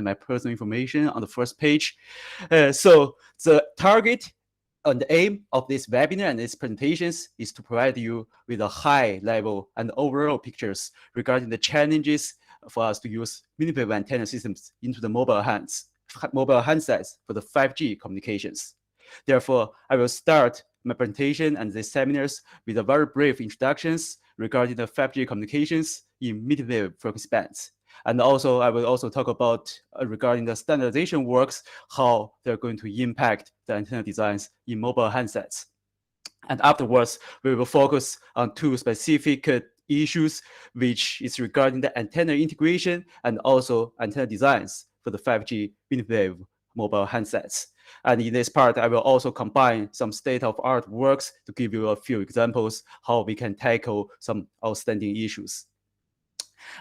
my personal information on the first page. So the target and the aim of this webinar and these presentations is to provide you with a high level and overall pictures regarding the challenges for us to use mmWave antenna systems into the mobile handsets for the 5G communications. Therefore, I will start my presentation and these seminars with a very brief introductions regarding the 5G communications in mmWave frequency bands. And also, I will also talk about regarding the standardization works, how they're going to impact the antenna designs in mobile handsets. And afterwards, we will focus on two specific issues, which is regarding the antenna integration and also antenna designs for the 5G mmWave mobile handsets. And in this part, I will also combine some state-of-art works to give you a few examples how we can tackle some outstanding issues.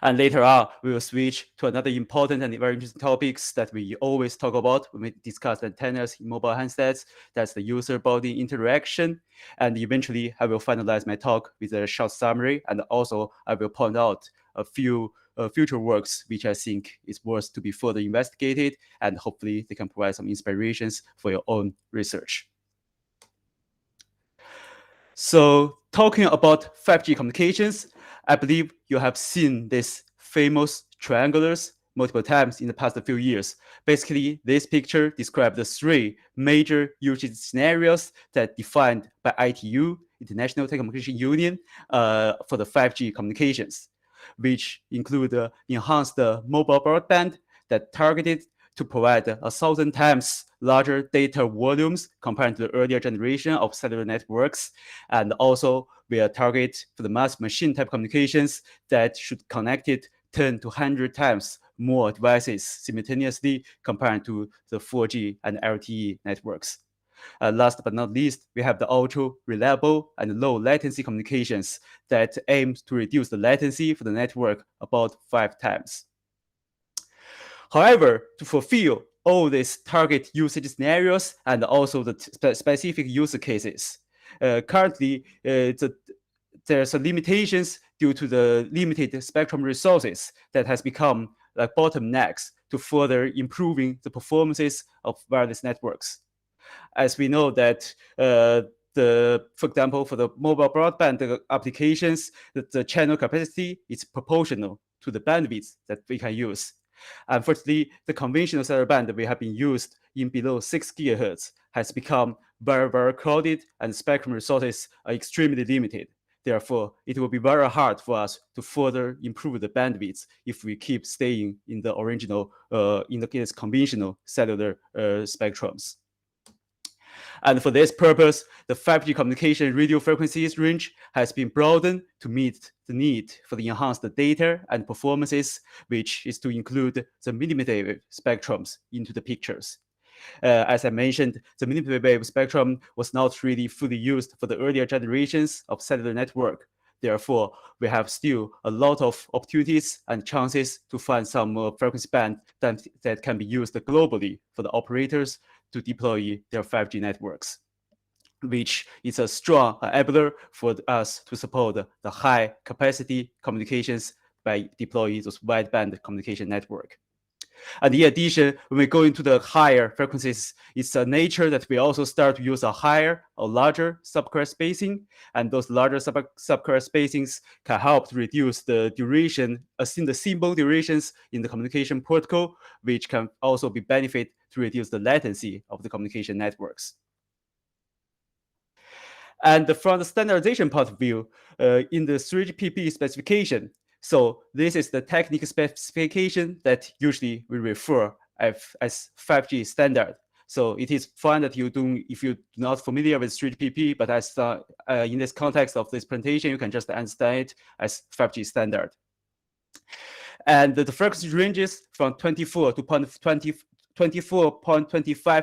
And later on, we will switch to another important and very interesting topics that we always talk about when we discuss antennas in mobile handsets. That's the user-body interaction. And eventually, I will finalize my talk with a short summary. And also, I will point out a few future works which I think is worth to be further investigated. And hopefully, they can provide some inspirations for your own research. So talking about 5G communications, I believe you have seen these famous triangulars multiple times in the past few years. Basically, this picture describes the three major usage scenarios that defined by ITU, International Telecommunication Union, for the 5G communications, which include enhanced mobile broadband that targeted to provide 1,000 times larger data volumes compared to the earlier generation of cellular networks. And also, we are target for the mass machine type communications that should connect it 10 to 100 times more devices simultaneously compared to the 4G and LTE networks. Last but not least, we have the ultra reliable and low latency communications that aims to reduce the latency for the network about 5 times. However, to fulfill all these target usage scenarios and also the specific use cases, currently there's limitations due to the limited spectrum resources that has become like bottlenecks to further improving the performances of wireless networks. As we know that for example, for the mobile broadband applications, the channel capacity is proportional to the bandwidth that we can use. Unfortunately, the conventional cellular band that we have been used in below 6 gigahertz has become very, very crowded and spectrum resources are extremely limited. Therefore, it will be very hard for us to further improve the bandwidth if we keep staying in the original, in the case, conventional cellular spectrums. And for this purpose, the 5G communication radio frequencies range has been broadened to meet the need for the enhanced data and performances, which is to include the mmWave spectrums into the pictures. As I mentioned, the mmWave spectrum was not really fully used for the earlier generations of cellular network. Therefore, we have still a lot of opportunities and chances to find some frequency band that can be used globally for the operators to deploy their 5G networks, which is a strong enabler for us to support the high capacity communications by deploying those wideband communication network. And in addition, when we go into the higher frequencies, it's a nature that we also start to use a higher or larger subcarrier spacing. And those larger subcarrier spacings can help to reduce the duration, in the symbol durations in the communication protocol, which can also be benefit to reduce the latency of the communication networks. And from the standardization point of view, in the 3GPP specification, so this is the technical specification that usually we refer as 5G standard. So it is fine that if you're not familiar with 3GPP, but as in this context of this presentation, you can just understand it as 5G standard. And the frequency ranges from 24 to 24.25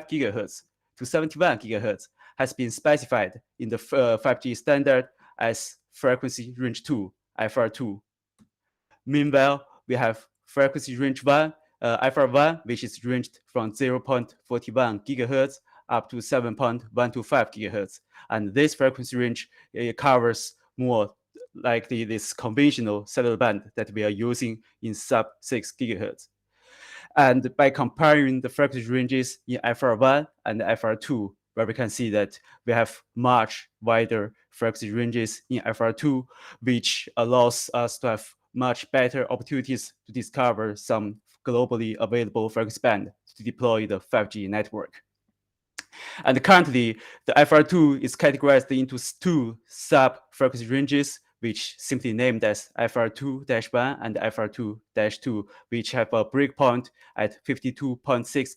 gigahertz to 71 gigahertz has been specified in the 5G standard as frequency range 2, FR2. Meanwhile, we have frequency range 1, FR1, which is ranged from 0.41 gigahertz up to 7.125 gigahertz. And this frequency range covers more likely this conventional cellular band that we are using in sub 6 gigahertz. And by comparing the frequency ranges in FR1 and FR2, where we can see that we have much wider frequency ranges in FR2, which allows us to have much better opportunities to discover some globally available frequency band to deploy the 5G network. And currently, the FR2 is categorized into two sub-frequency ranges, which simply named as FR2-1 and FR2-2, which have a breakpoint at 52.6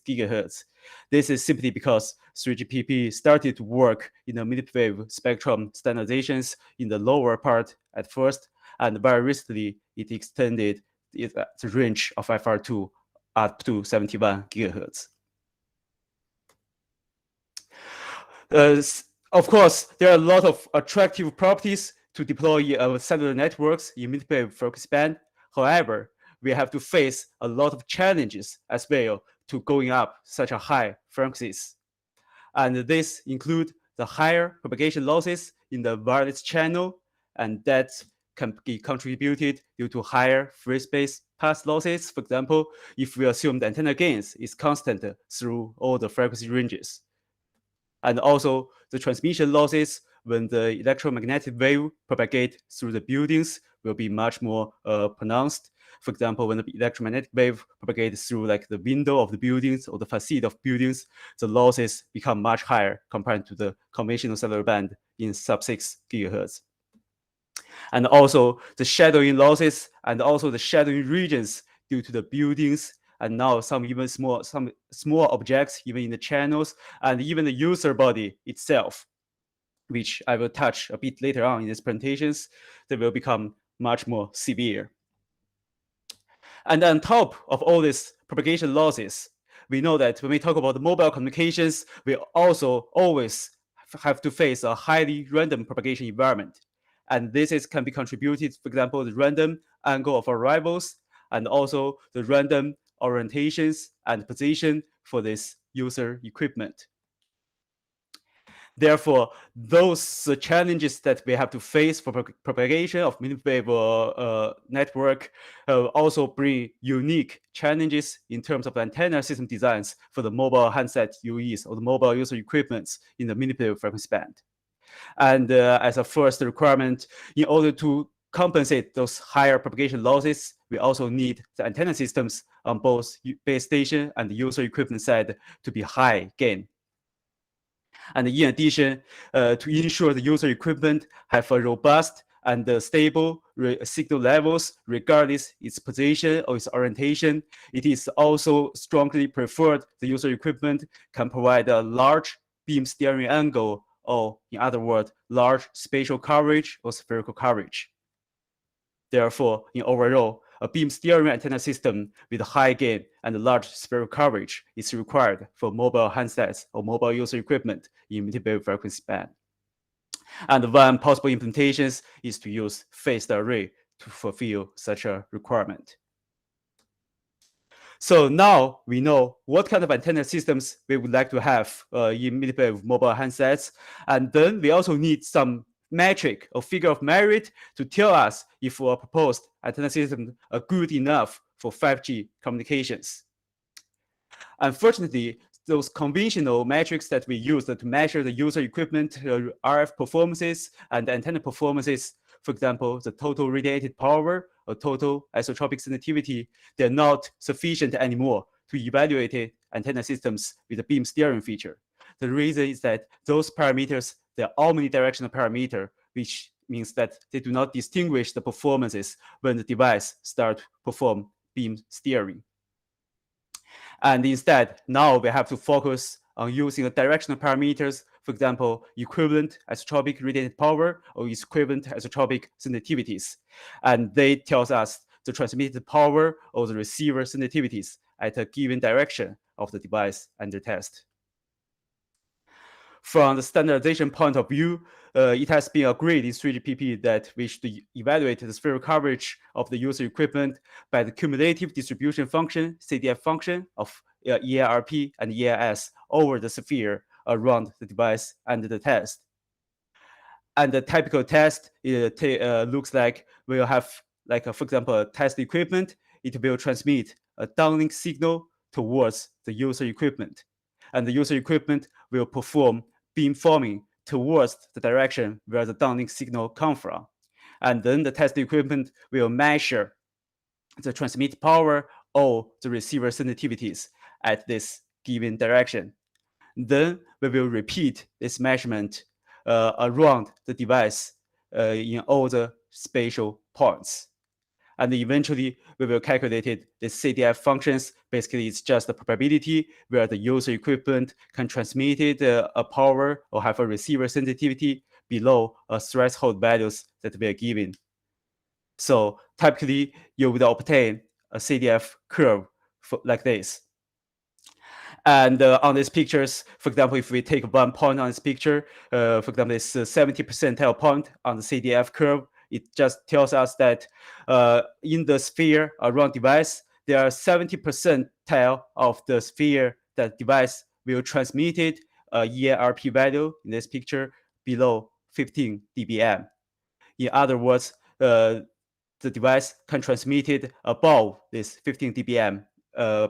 gigahertz. This is simply because 3GPP started to work in the mmWave spectrum standardizations in the lower part at first, and very recently it extended the range of FR2 up to 71 gigahertz. Of course, there are a lot of attractive properties to deploy cellular networks in mmWave frequency band. However, we have to face a lot of challenges as well to going up such a high frequencies. And this include the higher propagation losses in the wireless channel, and that can be contributed due to higher free space path losses. For example, if we assume the antenna gains is constant through all the frequency ranges. And also the transmission losses when the electromagnetic wave propagate through the buildings will be much more pronounced. For example, when the electromagnetic wave propagates through like the window of the buildings or the facade of buildings, the losses become much higher compared to the conventional cellular band in sub-6 gigahertz. And also the shadowing losses and also the shadowing regions due to the buildings and now some small objects even in the channels and even the user body itself, which I will touch a bit later on in these presentations, they will become much more severe. And on top of all these propagation losses, we know that when we talk about mobile communications, we also always have to face a highly random propagation environment. And this can be contributed, for example, the random angle of arrivals and also the random orientations and position for this user equipment. Therefore, those challenges that we have to face for propagation of mmWave network also bring unique challenges in terms of antenna system designs for the mobile handset UEs or the mobile user equipments in the mmWave frequency band. And as a first requirement, in order to compensate those higher propagation losses, we also need the antenna systems on both base station and the user equipment side to be high gain. And in addition, to ensure the user equipment have a robust and stable signal levels regardless its position or its orientation, it is also strongly preferred the user equipment can provide a large beam steering angle, or in other words, large spatial coverage or spherical coverage. Therefore, in overall, a beam steering antenna system with high gain and large spherical coverage is required for mobile handsets or mobile user equipment in mmWave frequency band. And one possible implementation is to use phased array to fulfill such a requirement. So now we know what kind of antenna systems we would like to have in mmWave mobile handsets. And then we also need some metric or figure of merit to tell us if our proposed antenna systems are good enough for 5G communications. Unfortunately, those conventional metrics that we use to measure the user equipment RF performances and antenna performances, for example, the total radiated power or total isotropic sensitivity, they're not sufficient anymore to evaluate antenna systems with a beam steering feature. The reason is that those parameters, they're omnidirectional parameter, which means that they do not distinguish the performances when the device starts to perform beam steering. And instead, now we have to focus on using the directional parameters, for example, equivalent isotropic radiated power or equivalent isotropic sensitivities. And they tell us the transmitted power or the receiver sensitivities at a given direction of the device under test. From the standardization point of view, it has been agreed in 3GPP that we should evaluate the spherical coverage of the user equipment by the cumulative distribution function, CDF function of EIRP and EIS over the sphere around the device under the test. And the typical test looks like we'll have, like, for example, a test equipment. It will transmit a downlink signal towards the user equipment. And the user equipment will perform beamforming towards the direction where the downlink signal comes from. And then the test equipment will measure the transmit power or the receiver sensitivities at this given direction. Then we will repeat this measurement around the device in all the spatial points. And eventually, we will calculate the CDF functions. Basically, it's just the probability where the user equipment can transmit a power or have a receiver sensitivity below a threshold values that we are given. So typically, you would obtain a CDF curve like this. And on these pictures, for example, if we take 1 point on this picture, for example, this 70 percentile point on the CDF curve, it just tells us that in the sphere around device, there are 70 percentile of the sphere that device will transmit a ERP value in this picture below 15 dBm. In other words, the device can transmit it above this 15 dBm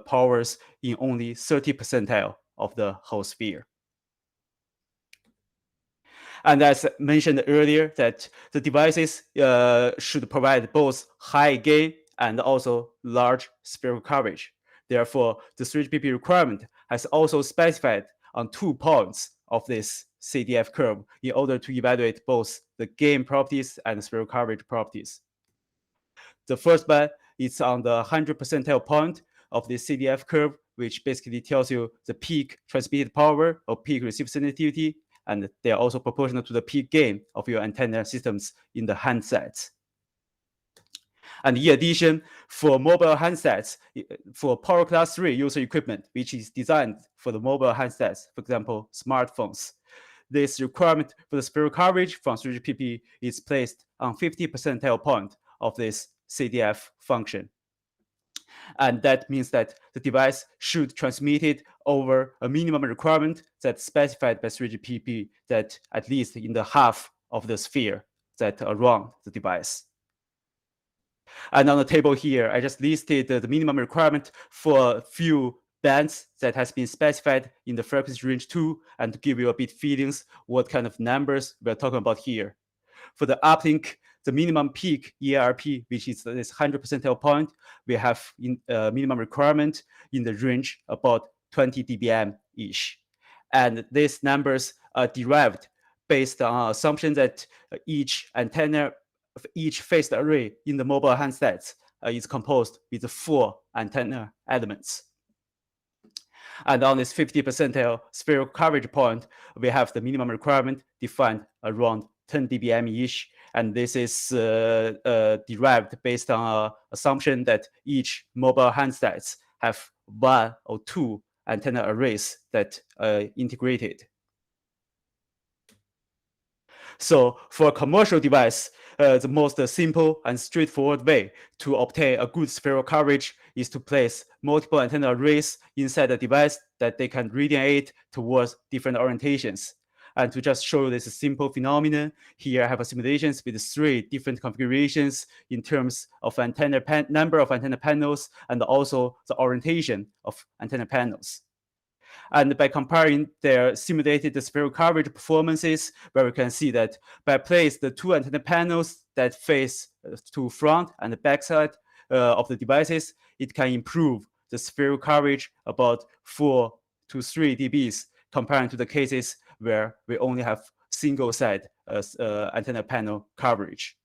powers in only 30 percentile of the whole sphere. And as mentioned earlier, that the devices should provide both high gain and also large spherical coverage. Therefore, the 3GPP requirement has also specified on 2 points of this CDF curve in order to evaluate both the gain properties and spherical coverage properties. The first one is on the 100 percentile point of the CDF curve, which basically tells you the peak transmitted power or peak receive sensitivity, and they are also proportional to the peak gain of your antenna systems in the handsets. And in addition, for mobile handsets, for Power Class 3 user equipment, which is designed for the mobile handsets, for example, smartphones, this requirement for the spherical coverage from 3GPP is placed on 50 percentile point of this CDF function. And that means that the device should transmit it over a minimum requirement that's specified by 3GPP, that at least in the half of the sphere that around the device. And on the table here, I just listed the minimum requirement for a few bands that has been specified in the frequency range 2, and to give you a bit feelings what kind of numbers we're talking about here. For the uplink, the minimum peak ERP, which is this 100 percentile point, we have in minimum requirement in the range about 20 dBm-ish. And these numbers are derived based on assumption that each antenna, each phased array in the mobile handsets is composed with 4 antenna elements. And on this 50 percentile spherical coverage point, we have the minimum requirement defined around 10 dBm-ish. And this is derived based on assumption that each mobile handsets have 1 or 2 antenna arrays that are integrated. So for a commercial device, the most simple and straightforward way to obtain a good spherical coverage is to place multiple antenna arrays inside the device that they can radiate towards different orientations. And to just show this simple phenomenon, here I have simulations with 3 different configurations in terms of number of antenna panels and also the orientation of antenna panels. And by comparing their simulated spherical coverage performances, where we can see that by placing the 2 antenna panels that face to front and the backside of the devices, it can improve the spherical coverage about 4 to 3 dBs comparing to the cases where we only have single side antenna panel coverage.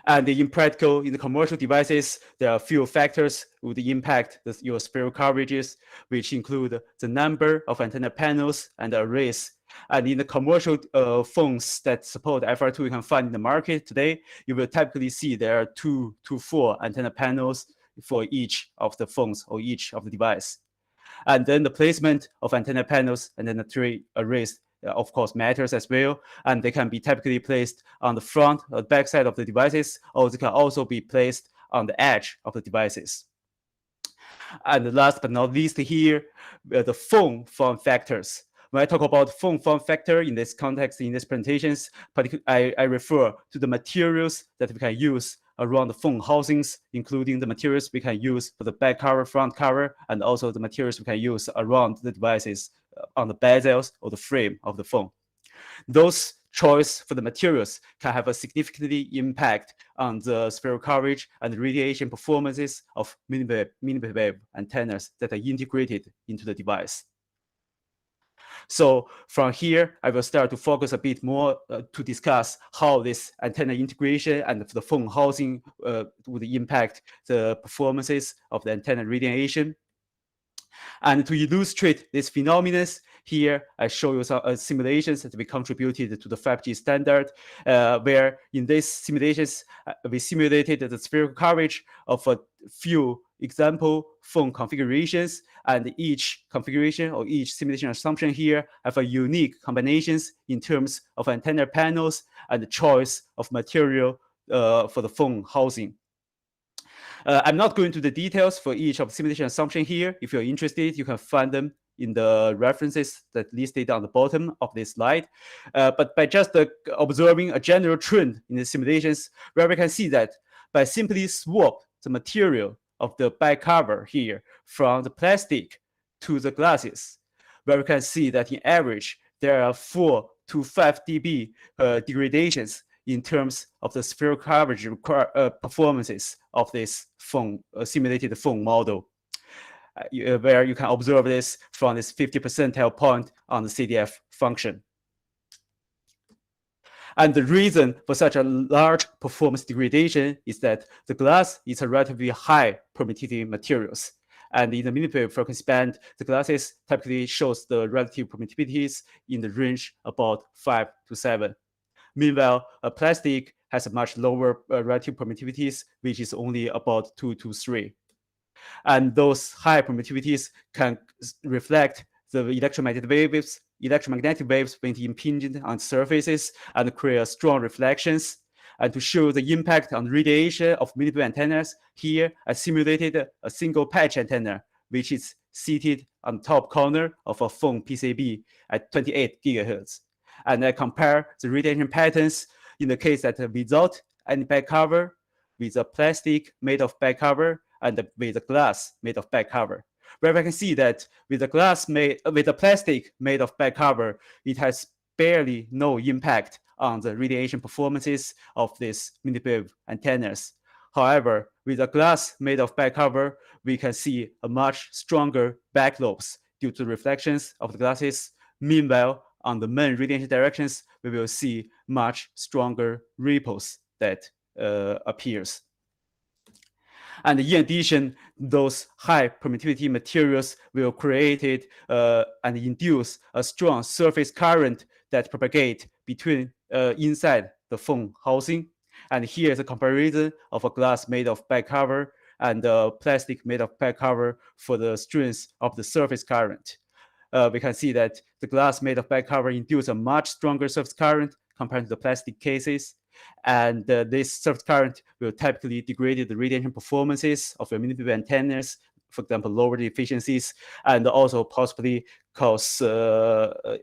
And in practical, in the commercial devices, there are a few factors would impact your spherical coverages, which include the number of antenna panels and arrays. And in the commercial phones that support FR2 you can find in the market today, you will typically see there are 2 to 4 antenna panels for each of the phones or each of the device. And then the placement of antenna panels and then the 3 arrays of course matters as well, and they can be typically placed on the front or back side of the devices, or they can also be placed on the edge of the devices. And last but not least here, the phone form factors. When I talk about phone form factor in this context, in these presentations, I refer to the materials that we can use around the phone housings, including the materials we can use for the back cover, front cover, and also the materials we can use around the devices on the bezels or the frame of the phone. Those choice for the materials can have a significantly impact on the spherical coverage and radiation performances of mmWave antennas that are integrated into the device. So from here, I will start to focus a bit more to discuss how this antenna integration and the phone housing would impact the performances of the antenna radiation. And to illustrate this phenomenon, here I show you some simulations that we contributed to the 5G standard, where in these simulations, we simulated the spherical coverage of a few example phone configurations, and each configuration or each simulation assumption here have a unique combinations in terms of antenna panels and the choice of material for the phone housing. I'm not going to the details for each of the simulation assumption here. If you're interested, you can find them in the references that listed on the bottom of this slide. But by just observing a general trend in the simulations, where we can see that by simply swap the material of the back cover here from the plastic to the glasses, where we can see that in average, there are 4 to 5 dB degradations in terms of the spherical coverage performances of this phone simulated phone model, where you can observe this from this 50 percentile point on the CDF function. And the reason for such a large performance degradation is that the glass is a relatively high permittivity materials. And in the mmWave frequency band, the glasses typically shows the relative permittivities in the range about 5 to 7. Meanwhile, a plastic has a much lower relative permittivities, which is only about 2 to 3. And those high permittivities can reflect the electromagnetic waves when impinging on surfaces and create strong reflections. And to show the impact on radiation of mmWave antennas, here I simulated a single patch antenna, which is seated on the top corner of a phone PCB at 28 gigahertz. And I compare the radiation patterns in the case that without any back cover, with a plastic made of back cover, and with a glass made of back cover. Where I can see that with the plastic made of back cover, it has barely no impact on the radiation performances of these mmWave antennas. However, with a glass made of back cover, we can see a much stronger back lobes due to reflections of the glasses. Meanwhile, on the main radiation directions, we will see much stronger ripples that appears. And in addition, those high permittivity materials will create and induce a strong surface current that propagate between inside the phone housing. And here is a comparison of a glass made of back cover and plastic made of back cover for the strength of the surface current. We can see that the glass made of back cover induces a much stronger surface current compared to the plastic cases. And this surface current will typically degrade the radiation performances of your mmWave antennas, for example, lower the efficiencies, and also possibly cause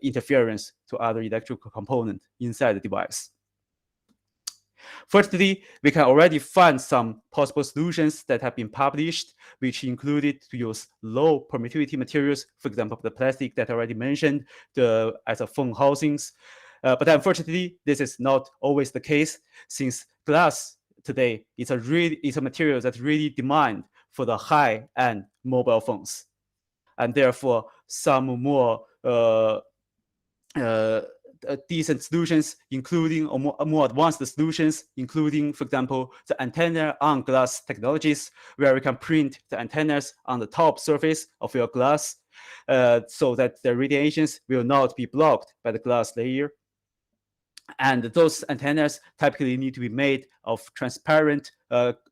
interference to other electrical components inside the device. Fortunately, we can already find some possible solutions that have been published, which included to use low permittivity materials, for example, the plastic that I already mentioned, as a phone housings. But unfortunately, this is not always the case, since glass today is a material that's really demand for the high-end mobile phones, and therefore some more decent solutions, including more advanced solutions, including, for example, the antenna on glass technologies, where we can print the antennas on the top surface of your glass, so that the radiations will not be blocked by the glass layer. And those antennas typically need to be made of transparent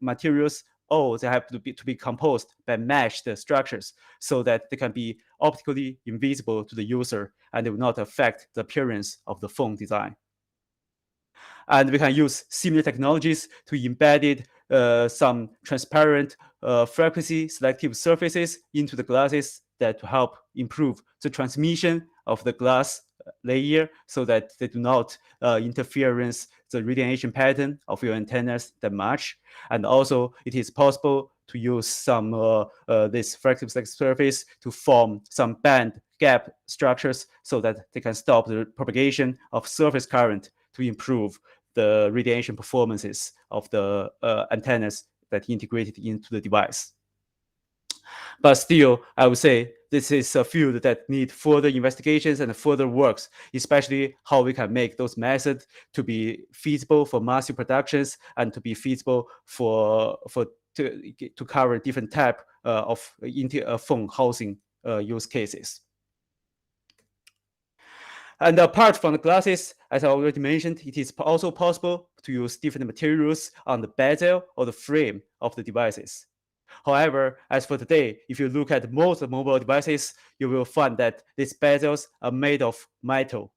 materials, or they have to be composed by meshed structures so that they can be optically invisible to the user and they will not affect the appearance of the phone design. And we can use similar technologies to embed some transparent frequency selective surfaces into the glasses that help improve the transmission of the glass layer so that they do not interference the radiation pattern of your antennas that much. And also it is possible to use some this flexible surface to form some band gap structures so that they can stop the propagation of surface current to improve the radiation performances of the antennas that integrated into the device. But still, I would say this is a field that need further investigations and further works, especially how we can make those methods to be feasible for massive productions and to be feasible to cover different type of phone housing use cases. And apart from the glasses, as I already mentioned, it is also possible to use different materials on the bezel or the frame of the devices. However, as for today, if you look at most mobile devices, you will find that these bezels are made of metal.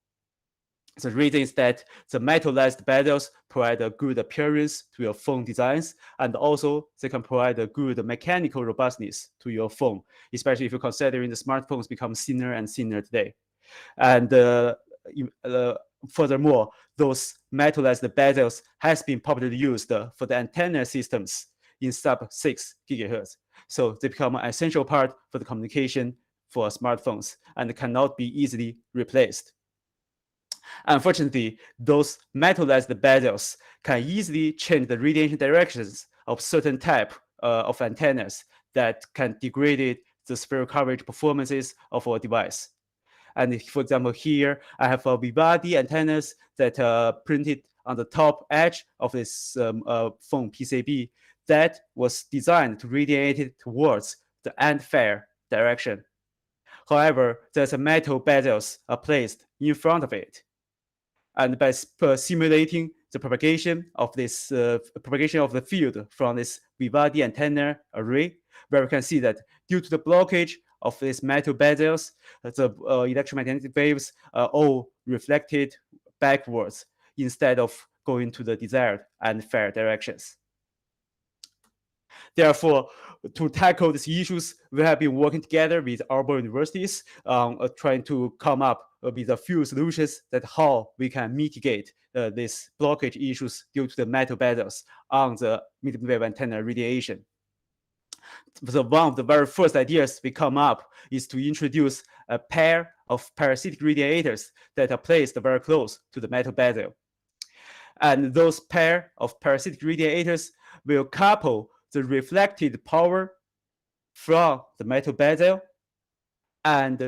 The reason is that the metallized bezels provide a good appearance to your phone designs, and also they can provide a good mechanical robustness to your phone, especially if you're considering the smartphones become thinner and thinner today. And furthermore, those metallized bezels has been popularly used for the antenna systems in sub-6 gigahertz. So they become an essential part for the communication for smartphones and cannot be easily replaced. Unfortunately, those metallized bezels can easily change the radiation directions of certain type of antennas that can degrade the sphere coverage performances of our device. And for example, here I have a Vivaldi antennas that are printed on the top edge of this phone PCB that was designed to radiate it towards the end fire direction. However, there's a metal bezels are placed in front of it. And by simulating the propagation of this propagation of the field from this Vivaldi antenna array, where we can see that due to the blockage of these metal bezels, the electromagnetic waves are all reflected backwards instead of going to the desired and fair directions. Therefore, to tackle these issues, we have been working together with our universities, trying to come up with a few solutions that how we can mitigate these blockage issues due to the metal bezels on the mmWave antenna radiation. So one of the very first ideas we come up is to introduce a pair of parasitic radiators that are placed very close to the metal bezel. And those pair of parasitic radiators will couple the reflected power from the metal bezel and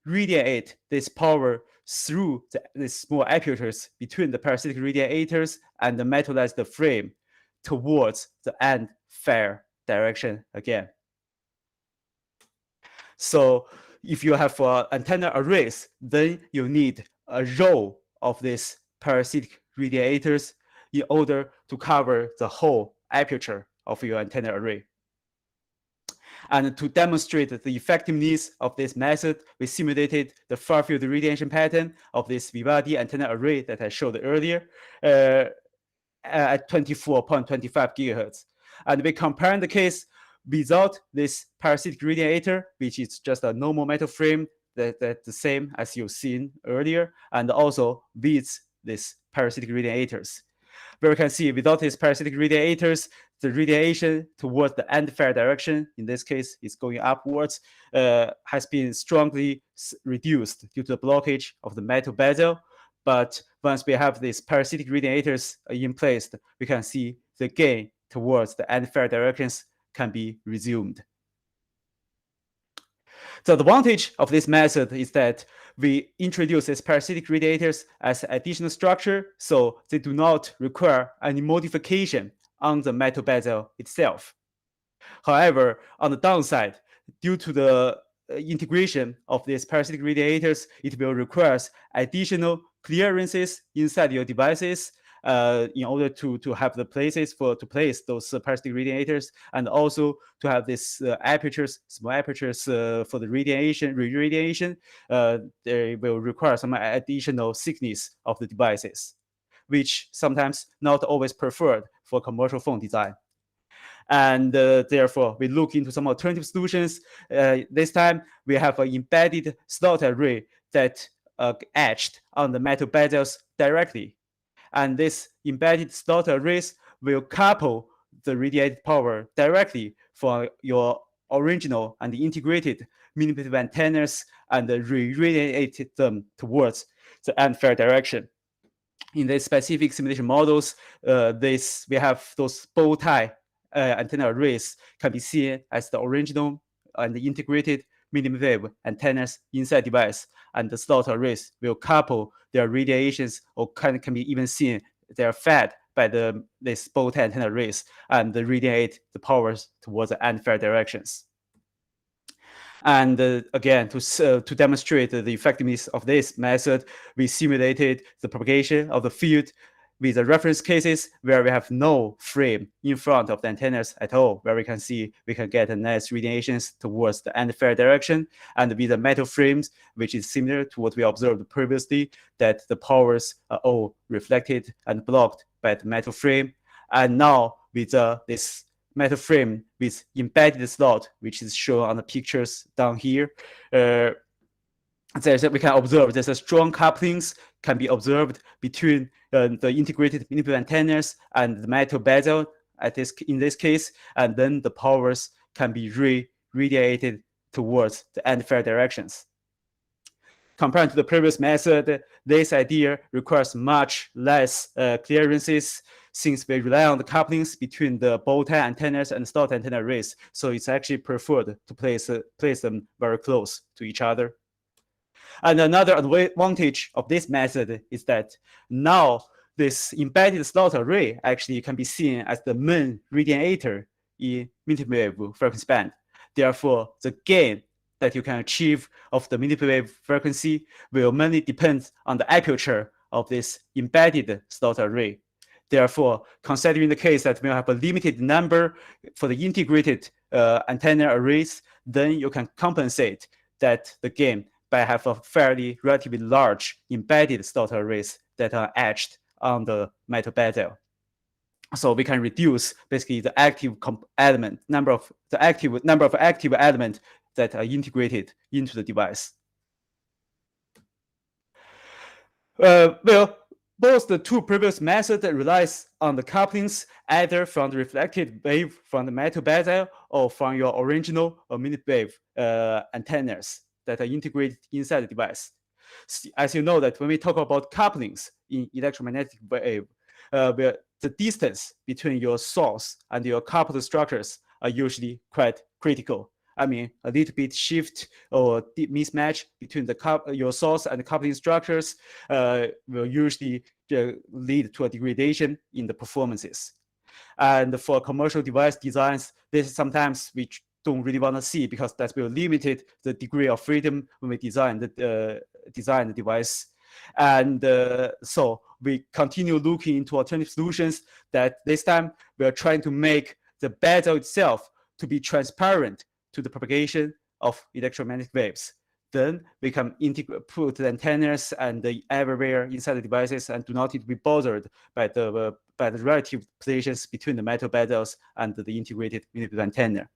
radiate this power through the small apertures between the parasitic radiators and the metallized frame towards the end fire direction again. So if you have antenna arrays, then you need a row of these parasitic radiators in order to cover the whole aperture of your antenna array. And to demonstrate the effectiveness of this method, we simulated the far field radiation pattern of this Vivaldi antenna array that I showed earlier at 24.25 gigahertz. And we compared the case without this parasitic radiator, which is just a normal metal frame that's the same as you've seen earlier, and also with these parasitic radiators. Where we can see without these parasitic radiators, the radiation towards the end fire direction, in this case, is going upwards, has been strongly reduced due to the blockage of the metal bezel. But once we have these parasitic radiators in place, we can see the gain towards the end fire directions can be resumed. The advantage of this method is that we introduce these parasitic radiators as additional structure, so they do not require any modification on the metal bezel itself. However, on the downside, due to the integration of these parasitic radiators, it will require additional clearances inside your devices in order to have the places to place those parasitic radiators, and also to have these apertures, small apertures for the re-radiation. They will require some additional thickness of the devices, which sometimes not always preferred for commercial phone design. And therefore, we look into some alternative solutions. This time, we have an embedded slot array that etched on the metal bezels directly. And this embedded slot arrays will couple the radiated power directly from your original and integrated mmWave antennas and re-radiate them towards the end fire direction. In the specific simulation models, we have those bow tie antenna arrays can be seen as the original and the integrated mmWave antennas inside device, and the slot arrays will couple their radiations, or can be even seen they are fed by this bow tie antenna arrays and radiate the powers towards the end fire directions. And again, to demonstrate the effectiveness of this method, we simulated the propagation of the field with the reference cases where we have no frame in front of the antennas at all, where we can see we can get a nice radiations towards the end fire direction, and with the metal frames, which is similar to what we observed previously, that the powers are all reflected and blocked by the metal frame. And now with this metal frame with embedded slot, which is shown on the pictures down here, we can observe there's a strong couplings can be observed between the integrated mmWave antennas and the metal bezel in this case, and then the powers can be radiated towards the end fire directions. Compared to the previous method, this idea requires much less clearances, since we rely on the couplings between the bow tie antennas and slot antenna arrays. So it's actually preferred to place them very close to each other. And another advantage of this method is that now this embedded slot array actually can be seen as the main radiator in mmWave frequency band. Therefore, the gain that you can achieve of the mmWave frequency will mainly depend on the aperture of this embedded slot array. Therefore, considering the case that we have a limited number for the integrated antenna arrays, then you can compensate that the gain by have a fairly relatively large embedded slot arrays that are etched on the metal bezel. So we can reduce basically the active element number of active elements that are integrated into the device. Well, both the two previous methods relies on the couplings either from the reflected wave from the metal bezel or from your original or mmWave antennas that are integrated inside the device. As you know that when we talk about couplings in electromagnetic wave, where the distance between your source and your coupled structures are usually quite critical. I mean, a little bit shift or mismatch between your source and the coupling structures will usually lead to a degradation in the performances. And for commercial device designs, this is sometimes we don't really want to see, because that will limit the degree of freedom when we design the device. And so we continue looking into alternative solutions that this time we are trying to make the bezel itself to be transparent to the propagation of electromagnetic waves. Then we can put the antennas and everywhere inside the devices and do not need to be bothered by the relative positions between the metal bezels and the integrated mmWave antenna.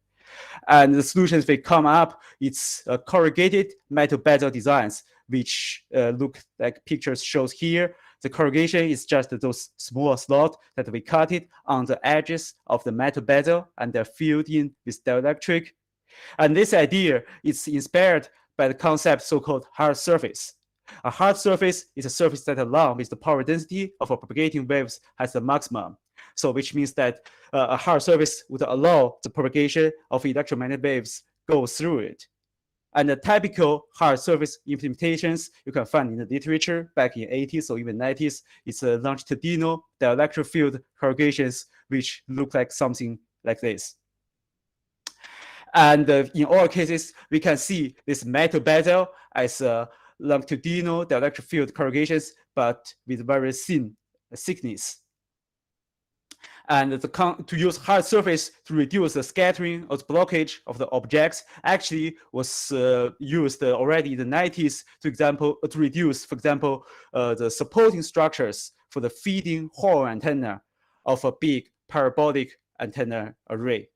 And the solutions we come up, it's corrugated metal bezel designs, which look like pictures shows here. The corrugation is just those small slots that we cut it on the edges of the metal bezel, and they're filled in with dielectric. And this idea is inspired by the concept so-called hard surface. A hard surface is a surface that, along with the power density of a propagating waves, has the maximum. So which means that a hard surface would allow the propagation of electromagnetic waves go through it. And the typical hard surface implementations you can find in the literature back in 80s or even 90s, it's a longitudinal dielectric field corrugations, which look like something like this. And in all cases, we can see this metal bezel as longitudinal dielectric field corrugations, but with very thin thickness. And to use hard surface to reduce the scattering or the blockage of the objects actually was used already in the 90s, to reduce, for example, the supporting structures for the feeding Hall antenna of a big parabolic antenna array.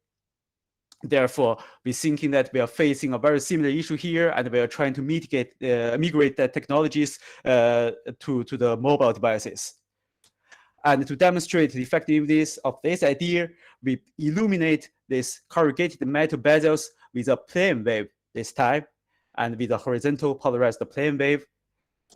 Therefore, we're thinking that we are facing a very similar issue here, and we are trying to migrate the technologies to the mobile devices. And to demonstrate the effectiveness of this idea, we illuminate these corrugated metal bezels with a plane wave this time, and with a horizontal polarized plane wave.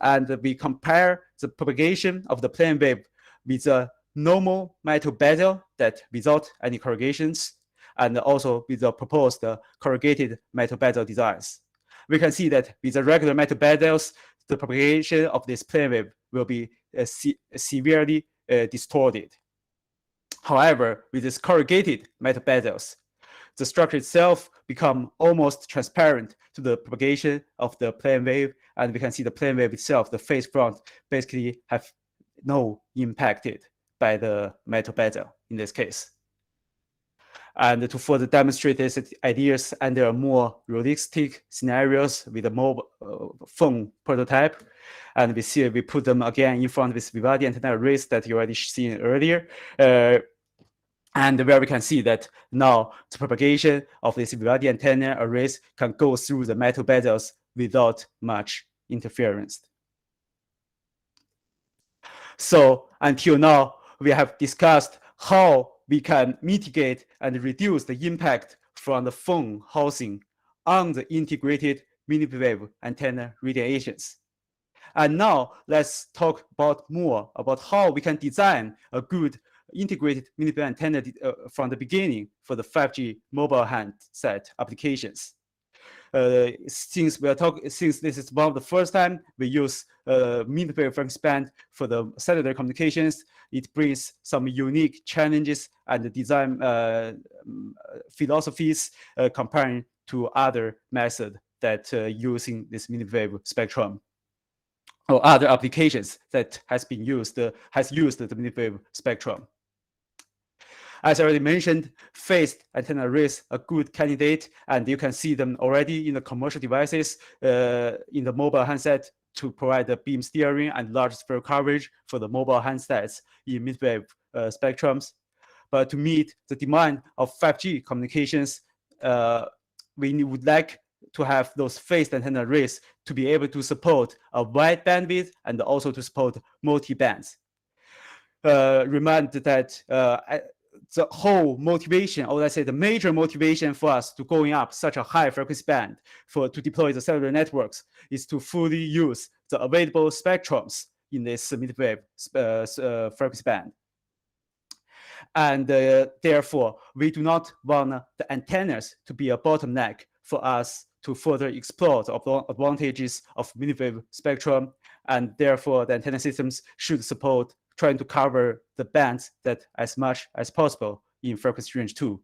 And we compare the propagation of the plane wave with a normal metal bezel that without any corrugations, and also with the proposed corrugated metal bezel designs. We can see that with the regular metal bezels, the propagation of this plane wave will be severely distorted. However, with these corrugated metal bezels, the structure itself become almost transparent to the propagation of the plane wave, and we can see the plane wave itself, the phase front, basically have no impacted by the metal bezel in this case. And to further demonstrate these ideas under more realistic scenarios with a mobile phone prototype, and we put them again in front of this Vivaldi antenna arrays that you already seen earlier. And where we can see that now the propagation of this Vivaldi antenna arrays can go through the metal bezels without much interference. So until now, we have discussed how we can mitigate and reduce the impact from the phone housing on the integrated mmWave antenna radiations. And now let's talk more about how we can design a good integrated mmWave antenna from the beginning for the 5G mobile handset applications. Since this is one of the first time we use mmWave frequency band for the cellular communications, it brings some unique challenges and design philosophies comparing to other methods that using this mmWave spectrum, or other applications that has used the mmWave spectrum. As I already mentioned, phased antenna arrays are a good candidate, and you can see them already in the commercial devices in the mobile handset to provide the beam steering and large sphere coverage for the mobile handsets in mmWave spectrums. But to meet the demand of 5G communications, we would like to have those phased antenna arrays to be able to support a wide bandwidth and also to support multi-bands. Remind that the whole motivation, or let's say the major motivation for us to going up such a high frequency band to deploy the cellular networks is to fully use the available spectrums in this mmWave frequency band. And therefore, we do not want the antennas to be a bottleneck for us to further explore the advantages of mmWave spectrum, and therefore the antenna systems should support trying to cover the bands that as much as possible in frequency range 2.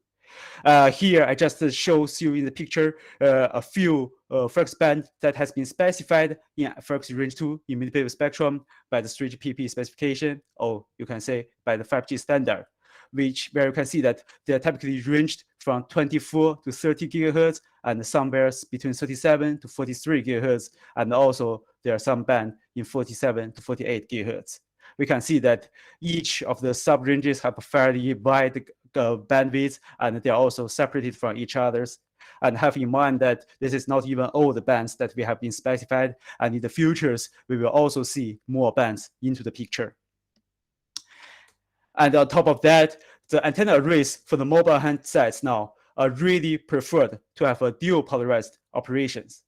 Here, I just shows you in the picture a few frequency bands that has been specified in frequency range 2 in mmWave spectrum by the 3GPP specification, or you can say by the 5G standard, where you can see that they are typically ranged from 24 to 30 gigahertz, and somewhere between 37 to 43 gigahertz, and also there are some bands in 47 to 48 gigahertz. We can see that each of the sub-ranges have a fairly wide bandwidth, and they are also separated from each others. And have in mind that this is not even all the bands that we have been specified, and in the futures, we will also see more bands into the picture. And on top of that, the antenna arrays for the mobile handsets now are really preferred to have a dual polarized operations.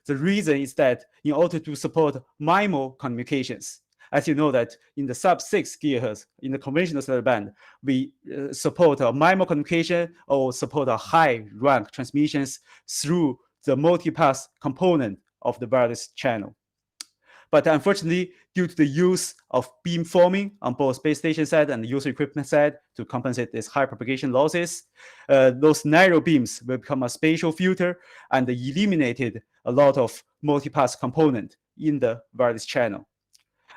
The reason is that in order to support MIMO communications, as you know that in the sub-6 gigahertz, in the conventional cellular band, we support a MIMO communication or support a high rank transmissions through the multipass component of the wireless channel. But unfortunately, due to the use of beam forming on both base station side and the user equipment side to compensate these high propagation losses, those narrow beams will become a spatial filter and eliminated a lot of multipass component in the wireless channel.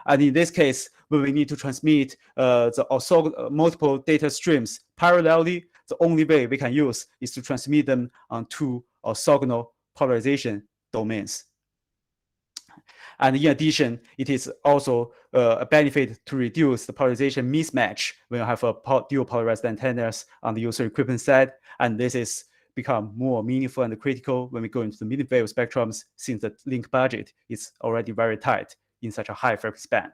And in this case, when we need to transmit multiple data streams parallelly, the only way we can use is to transmit them on two orthogonal polarization domains. And in addition, it is also a benefit to reduce the polarization mismatch when you have a dual polarized antennas on the user equipment side. And this is become more meaningful and critical when we go into the mmWave spectrums, since the link budget is already very tight in such a high frequency band.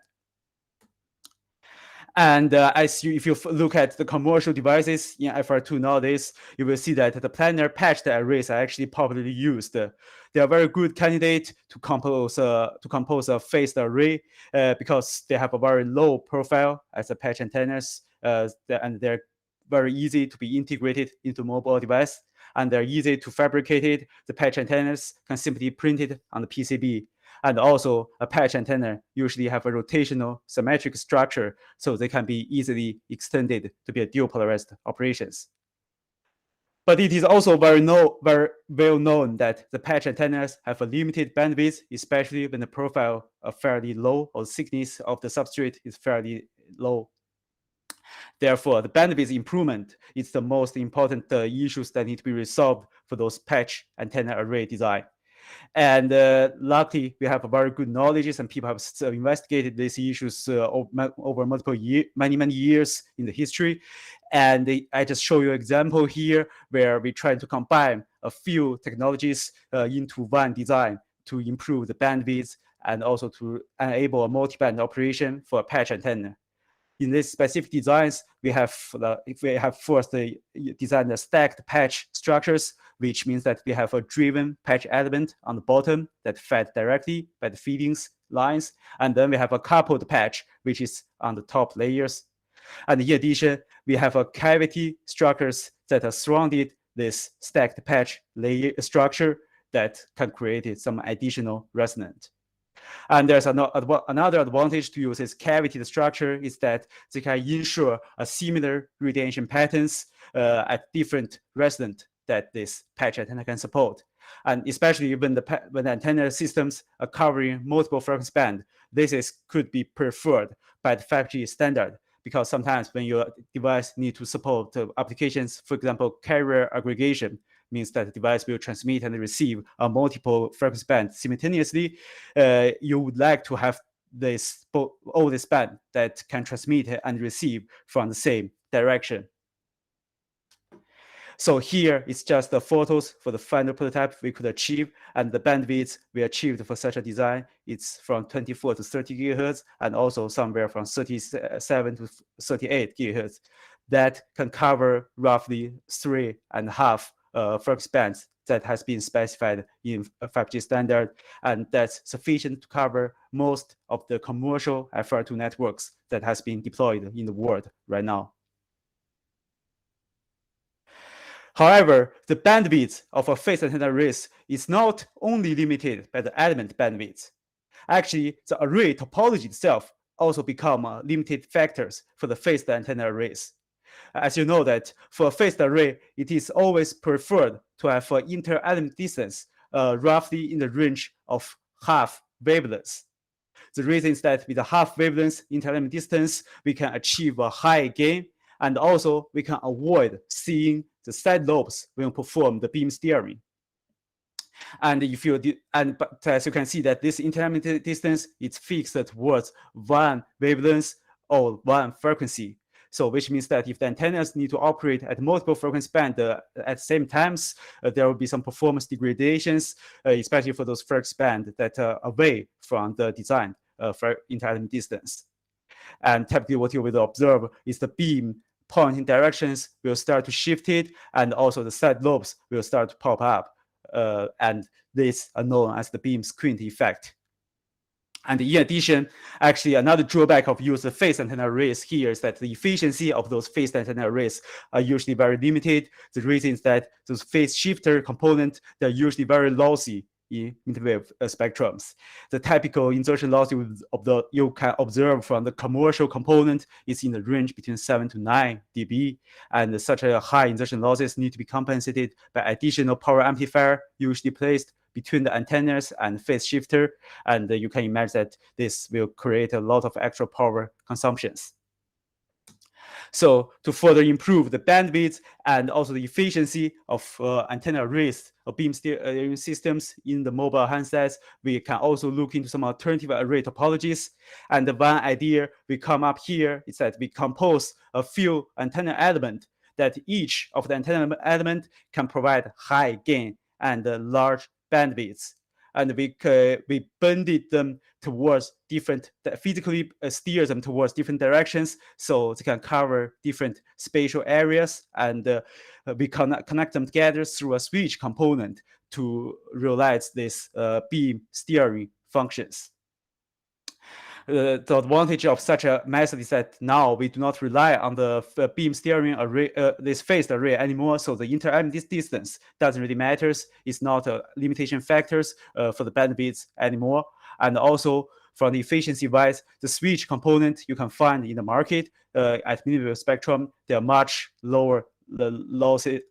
And if you look at the commercial devices in FR2 nowadays, you will see that the planar patched arrays are actually popularly used. They are very good candidate to compose a phased array because they have a very low profile as a patch antennas, and they're very easy to be integrated into mobile device, and they're easy to fabricate it. The patch antennas can simply print it on the PCB. And also, a patch antenna usually have a rotational symmetric structure, so they can be easily extended to be a dual polarized operations. But it is also very well known that the patch antennas have a limited bandwidth, especially when the profile is fairly low or the thickness of the substrate is fairly low. Therefore, the bandwidth improvement is the most important issues that need to be resolved for those patch antenna array design. And luckily, we have a very good knowledge, and people have investigated these issues over many years in the history. And I just show you an example here where we try to combine a few technologies into one design to improve the bandwidth and also to enable a multi-band operation for a patch antenna. In these specific designs, we have first designed the stacked patch structures, which means that we have a driven patch element on the bottom that fed directly by the feedings lines, and then we have a coupled patch, which is on the top layers. And in addition, we have a cavity structures that are surrounded this stacked patch layer structure that can create some additional resonance. And there's another advantage to use this cavity structure is that they can ensure a similar radiation patterns at different resonance that this patch antenna can support. And especially when the antenna systems are covering multiple frequency band, could be preferred by the factory standard, because sometimes when your device need to support applications, for example, carrier aggregation, means that the device will transmit and receive a multiple frequency band simultaneously. You would like to have all this band that can transmit and receive from the same direction. So here it's just the photos for the final prototype we could achieve, and the bandwidth we achieved for such a design, it's from 24 to 30 gigahertz, and also somewhere from 37 to 38 gigahertz. That can cover roughly 3.5 frequency bands that has been specified in 5G standard, and that's sufficient to cover most of the commercial FR2 networks that has been deployed in the world right now. However, the bandwidth of a phased antenna arrays is not only limited by the element bandwidth. Actually, the array topology itself also become limited factors for the phased antenna arrays. As you know that for a phased array, it is always preferred to have an inter-element distance roughly in the range of half wavelengths. The reason is that with a half wavelength inter-element distance, we can achieve a high gain, and also we can avoid seeing the side lobes when we perform the beam steering. And but as you can see that this inter-element distance is fixed towards one wavelength or one frequency. So which means that if the antennas need to operate at multiple frequency band at the same times, there will be some performance degradations, especially for those frequency band that are away from the design for inter-element distance. And typically what you will observe is the beam pointing directions will start to shift it, and also the side lobes will start to pop up. And these are known as the beam squint effect. And in addition, actually another drawback of using phased antenna arrays here is that the efficiency of those phased antenna arrays are usually very limited. The reason is that those phase shifter components, they're usually very lossy in mmWave spectrums. The typical insertion loss you can observe from the commercial component is in the range between 7 to 9 dB, and such a high insertion losses need to be compensated by additional power amplifier usually placed between the antennas and phase shifter, and you can imagine that this will create a lot of extra power consumptions. So to further improve the bandwidth and also the efficiency of antenna arrays or beam steering systems in the mobile handsets, we can also look into some alternative array topologies. And the one idea we come up here is that we compose a few antenna elements that each of the antenna element can provide high gain and large bandwidths. And we bended them towards different, physically steer them towards different directions, so they can cover different spatial areas, and we connect them together through a switch component to realize this beam steering functions. The advantage of such a method is that now we do not rely on the beam steering array, this phased array anymore. So the inter-element distance doesn't really matter. It's not a limitation factors for the bandwidth anymore. And also from the efficiency wise, the switch component you can find in the market at mmWave spectrum, they are much lower,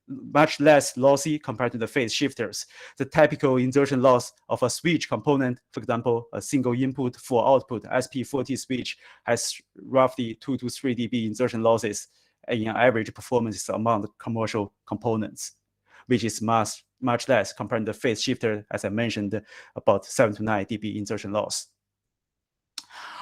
much less lossy compared to the phase shifters. The typical insertion loss of a switch component, for example, a single input full output SP40 switch, has roughly 2 to 3 dB insertion losses in average performance among the commercial components, which is much less compared to the phase shifter, as I mentioned, about 7 to 9 dB insertion loss.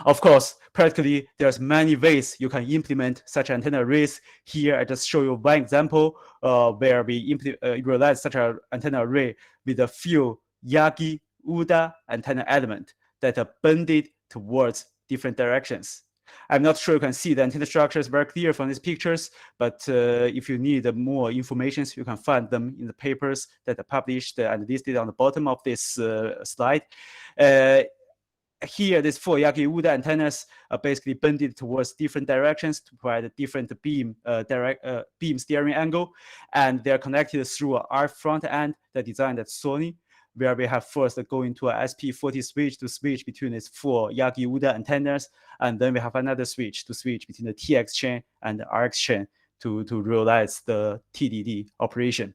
Of course, practically, there's many ways you can implement such antenna arrays. Here, I just show you one example where we realize such an antenna array with a few Yagi-Uda antenna element that are bended towards different directions. I'm not sure you can see the antenna structures very clear from these pictures, but if you need more information, you can find them in the papers that are published and listed on the bottom of this slide. Here, these 4 Yagi-Uda antennas are basically bended towards different directions to provide a different beam steering angle, and they're connected through our front end that's designed at Sony, where we have first go into a SP40 switch to switch between these 4 Yagi-Uda antennas, and then we have another switch to switch between the TX chain and the RX chain to realize the TDD operation.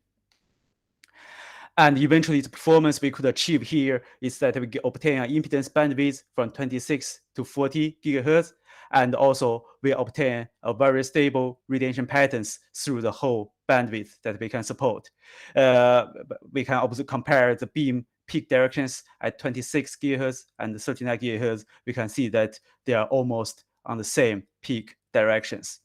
And eventually, the performance we could achieve here is that we obtain an impedance bandwidth from 26 to 40 gigahertz, and also we obtain a very stable radiation patterns through the whole bandwidth that we can support. We can also compare the beam peak directions at 26 gigahertz and 39 gigahertz. We can see that they are almost on the same peak directions.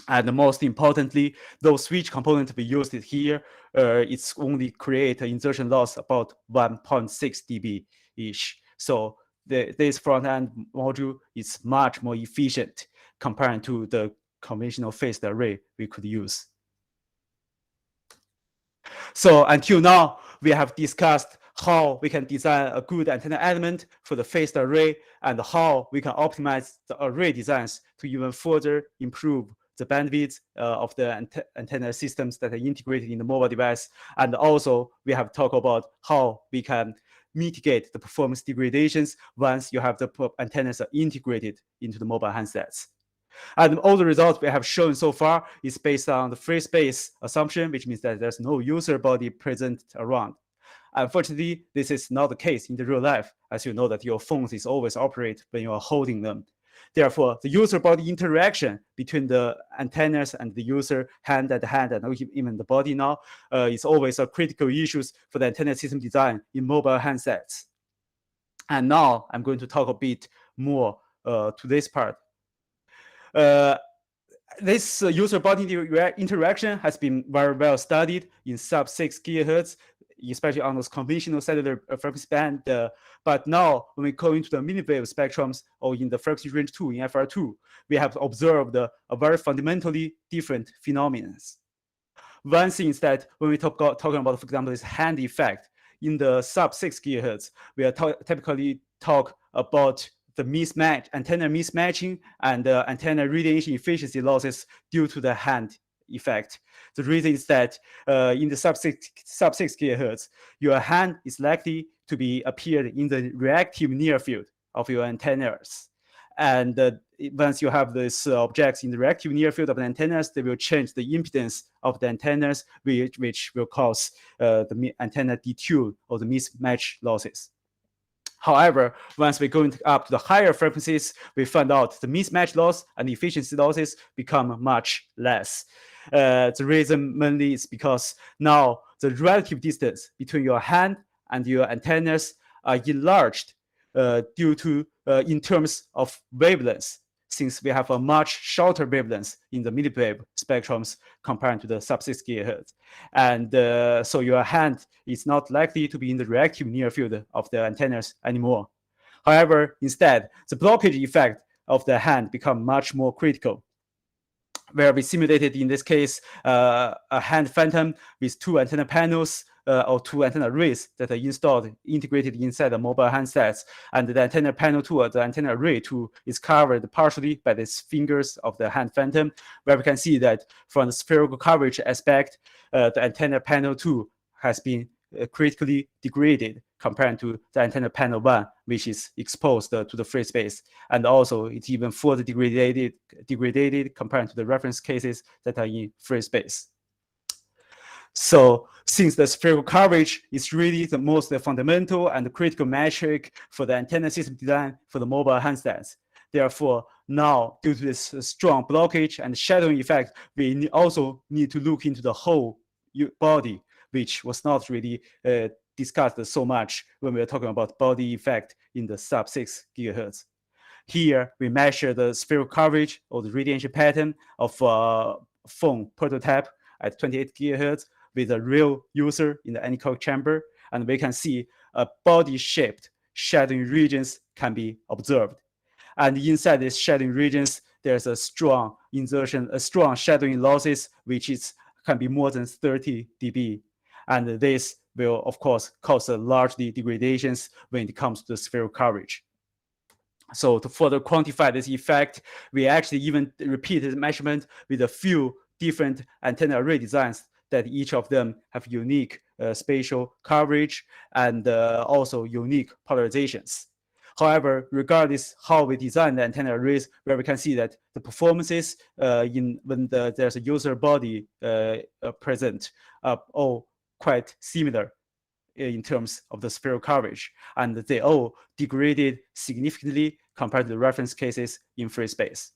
And most importantly, those switch components we used here, it's only create an insertion loss about 1.6 dB-ish. So this front-end module is much more efficient compared to the conventional phased array we could use. So until now, we have discussed how we can design a good antenna element for the phased array and how we can optimize the array designs to even further improve the bandwidth of the antenna systems that are integrated in the mobile device. And also, we have talked about how we can mitigate the performance degradations once you have the antennas are integrated into the mobile handsets. And all the results we have shown so far is based on the free space assumption, which means that there's no user body present around. Unfortunately, this is not the case in the real life, as you know that your phones is always operate when you are holding them. Therefore, the user body interaction between the antennas and the user hand and even the body now is always a critical issue for the antenna system design in mobile handsets. And now I'm going to talk a bit more to this part. This user body interaction has been very well studied in sub-6 gigahertz, especially on those conventional cellular frequency band. But now, when we go into the mmWave spectrums or in the frequency range 2 in FR2, we have observed a very fundamentally different phenomena. One thing is that when we talking about, for example, this hand effect in the sub-6 gigahertz, we are typically talk about the mismatch, antenna mismatching, and antenna radiation efficiency losses due to the hand effect. The reason is that in the sub-6 gigahertz, your hand is likely to be appeared in the reactive near field of your antennas. And once you have these objects in the reactive near field of the antennas, they will change the impedance of the antennas, which will cause the antenna detune or the mismatch losses. However, once we go up to the higher frequencies, we find out the mismatch loss and efficiency losses become much less. The reason mainly is because now the relative distance between your hand and your antennas are enlarged due to in terms of wavelengths, since we have a much shorter wavelength in the mmWave spectrums compared to the sub-6 gigahertz. And so your hand is not likely to be in the reactive near field of the antennas anymore. However, instead, the blockage effect of the hand become much more critical, where we simulated, in this case, a hand phantom with 2 antenna panels or 2 antenna arrays that are integrated inside the mobile handsets. And the antenna panel 2 or the antenna array 2 is covered partially by these fingers of the hand phantom, where we can see that from the spherical coverage aspect, the antenna panel 2 has been critically degraded compared to the antenna panel 1, which is exposed to the free space. And also it's even further degraded compared to the reference cases that are in free space. So since the spherical coverage is really the most fundamental and critical metric for the antenna system design for the mobile handsets, therefore now, due to this strong blockage and shadowing effect, we also need to look into the whole body, which was not really discussed so much when we are talking about body effect in the sub-6 gigahertz. Here, we measure the spherical coverage or the radiation pattern of a phone prototype at 28 gigahertz with a real user in the anechoic chamber, and we can see a body-shaped shadowing regions can be observed. And inside these shadowing regions, there's a strong insertion, a strong shadowing losses, which can be more than 30 dB. And this will, of course, cause a large degradations when it comes to the spherical coverage. So to further quantify this effect, we actually even repeated measurement with a few different antenna array designs that each of them have unique spatial coverage and also unique polarizations. However, regardless how we design the antenna arrays, where we can see that the performances when there's a user body present are all quite similar in terms of the spherical coverage, and they all degraded significantly compared to the reference cases in free space.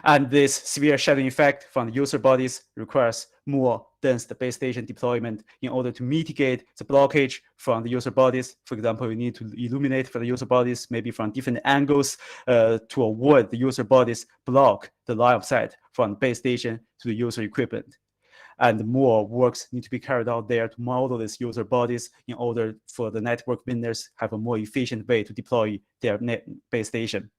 And this severe shadowing effect from the user bodies requires more dense base station deployment in order to mitigate the blockage from the user bodies. For example, you need to illuminate for the user bodies, maybe from different angles to avoid the user bodies block the line of sight from the base station to the user equipment. And more works need to be carried out there to model these user bodies in order for the network vendors have a more efficient way to deploy their base station.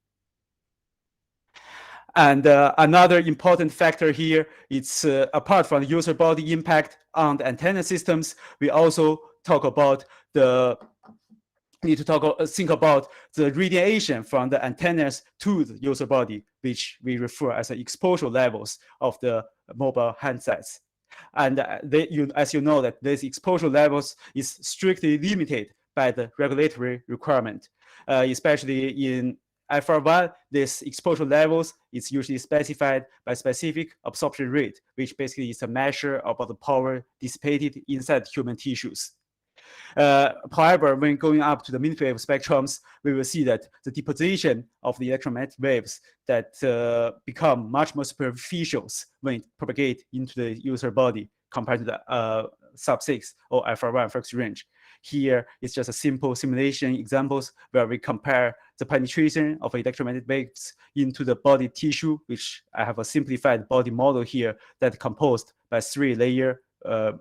And another important factor here, it's apart from the user body impact on the antenna systems, we also think about the radiation from the antennas to the user body, which we refer as the exposure levels of the mobile handsets. And as you know, that these exposure levels is strictly limited by the regulatory requirement, especially in FR1, this exposure levels is usually specified by specific absorption rate, which basically is a measure of the power dissipated inside human tissues. However, when going up to the mmWave spectrums, we will see that the deposition of the electromagnetic waves that become much more superficial when it propagate into the user body compared to the sub-6 or FR1 frequency range. Here is just a simple simulation examples where we compare the penetration of electromagnetic waves into the body tissue, which I have a simplified body model here that composed by 3-layer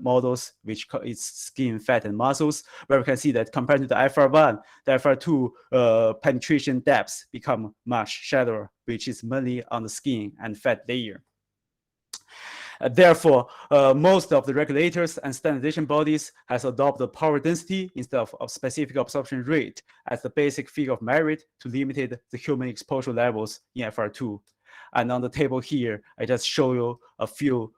models, which is skin, fat, and muscles, where we can see that compared to the FR1, the FR2 penetration depths become much shallower, which is mainly on the skin and fat layer. Therefore, most of the regulators and standardization bodies has adopted power density instead of specific absorption rate as the basic figure of merit to limit the human exposure levels in FR2. And on the table here, I just show you a few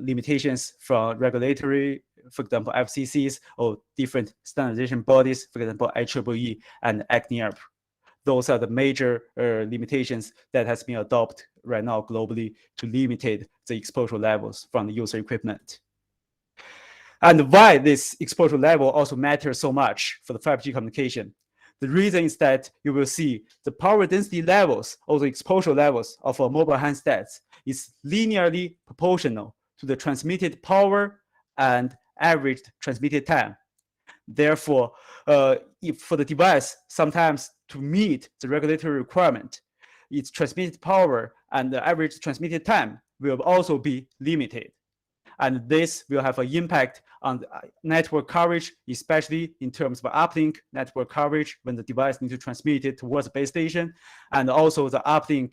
limitations from regulatory, for example, FCCs or different standardization bodies, for example, IEEE and Acknowledgement. Those are the major limitations that has been adopted right now globally to limit the exposure levels from the user equipment. And why this exposure level also matters so much for the 5G communication. The reason is that you will see the power density levels or the exposure levels of a mobile handsets is linearly proportional to the transmitted power and average transmitted time. Therefore, if for the device, sometimes to meet the regulatory requirement, its transmitted power and the average transmitted time will also be limited. And this will have an impact on the network coverage, especially in terms of uplink network coverage when the device needs to transmit it towards the base station, and also the uplink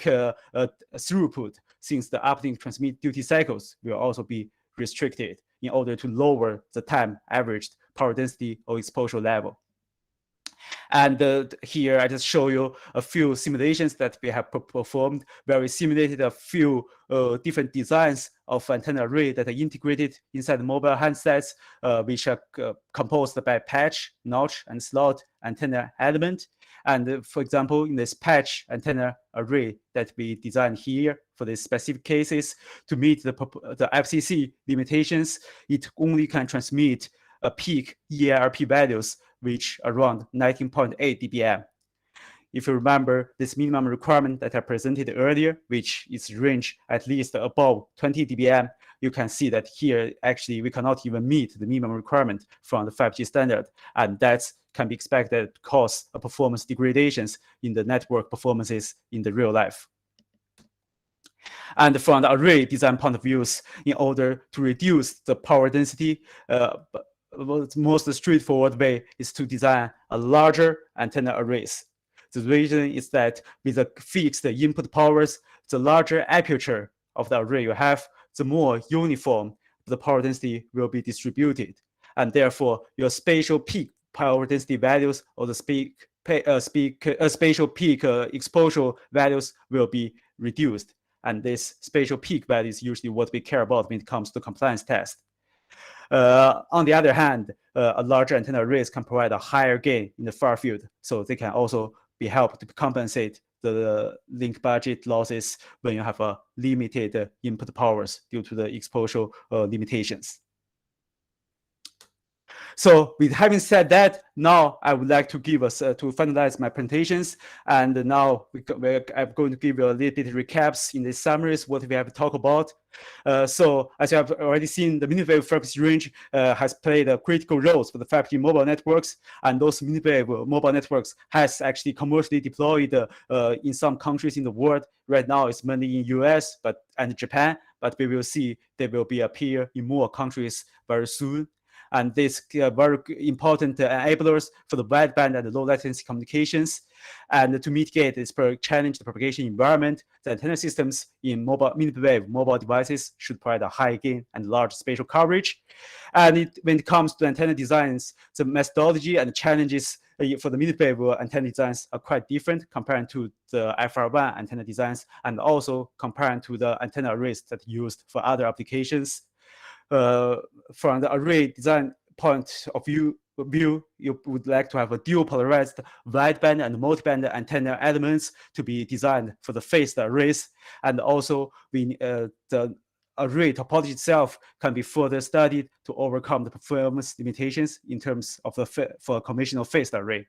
throughput, since the uplink transmit duty cycles will also be restricted in order to lower the time averaged power density or exposure level. And here I just show you a few simulations that we have performed, where we simulated a few different designs of antenna array that are integrated inside mobile handsets, which are composed by patch, notch, and slot antenna element. And for example, in this patch antenna array that we designed here for these specific cases, to meet the FCC limitations, it only can transmit a peak EIRP values which around 19.8 dBm. If you remember this minimum requirement that I presented earlier, which is range at least above 20 dBm, you can see that here actually we cannot even meet the minimum requirement from the 5G standard, and that can be expected to cause a performance degradations in the network performances in the real life. And from the array design point of views, in order to reduce the power density, the most straightforward way is to design a larger antenna arrays. The reason is that with the fixed input powers, the larger aperture of the array you have, the more uniform the power density will be distributed. And therefore, your spatial peak power density values or the spatial peak exposure values will be reduced. And this spatial peak value is usually what we care about when it comes to compliance test. On the other hand, a larger antenna arrays can provide a higher gain in the far field, so they can also be helped to compensate the link budget losses when you have a limited input powers due to the exposure limitations. So with having said that, now I would like to give us to finalize my presentations. And now I'm going to give you a little bit recaps in the summaries what we have talked about. So as you have already seen, the mmWave frequency range has played a critical role for the 5G mobile networks, and those mmWave mobile networks has actually commercially deployed in some countries in the world. Right now, it's mainly in US and Japan, but we will see they will be appear in more countries very soon. And these very important enablers for the wideband and the low latency communications. And to mitigate this challenge, the propagation environment, the antenna systems in mmWave mobile devices should provide a high gain and large spatial coverage. And when it comes to antenna designs, the methodology and the challenges for the mmWave antenna designs are quite different compared to the FR1 antenna designs, and also compared to the antenna arrays that are used for other applications. From the array design point of view, you would like to have a dual polarized wideband and multiband antenna elements to be designed for the phased arrays. And also, the array topology itself can be further studied to overcome the performance limitations in terms of for a conventional phased array.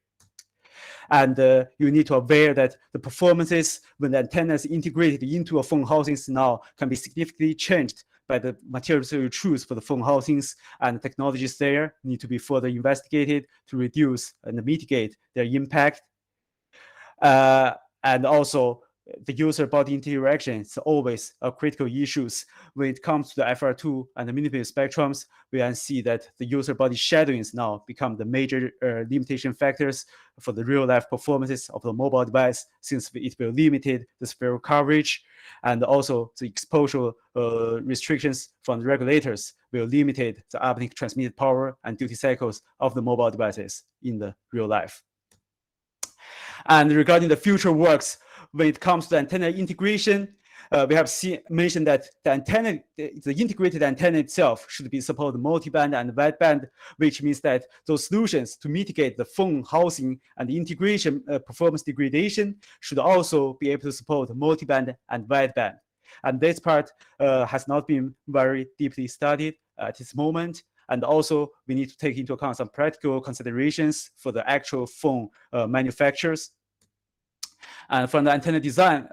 And you need to aware that the performances when the antenna is integrated into a phone housings now can be significantly changed by the materials you choose for the phone housings, and technologies there need to be further investigated to reduce and mitigate their impact. And also, the user body interaction is always a critical issue. When it comes to the FR2 and the mmWave spectrums, we can see that the user body shadowing is now become the major limitation factors for the real-life performances of the mobile device, since it will limit the spatial coverage, and also the exposure restrictions from the regulators will limit the uplink transmitted power and duty cycles of the mobile devices in the real life. And regarding the future works, when it comes to antenna integration, we have mentioned that the integrated antenna itself should be support multiband and wideband, which means that those solutions to mitigate the phone housing and the integration performance degradation should also be able to support multiband and wideband. And this part has not been very deeply studied at this moment. And also, we need to take into account some practical considerations for the actual phone manufacturers. And from the antenna design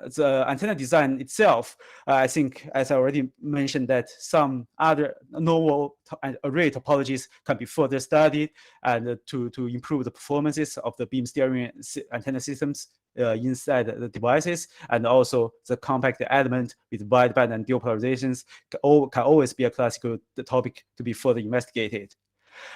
itself, I think, as I already mentioned, that some other novel array topologies can be further studied and to improve the performances of the beam steering antenna systems inside the devices, and also the compact element with wideband and dual polarizations can always be a classical topic to be further investigated.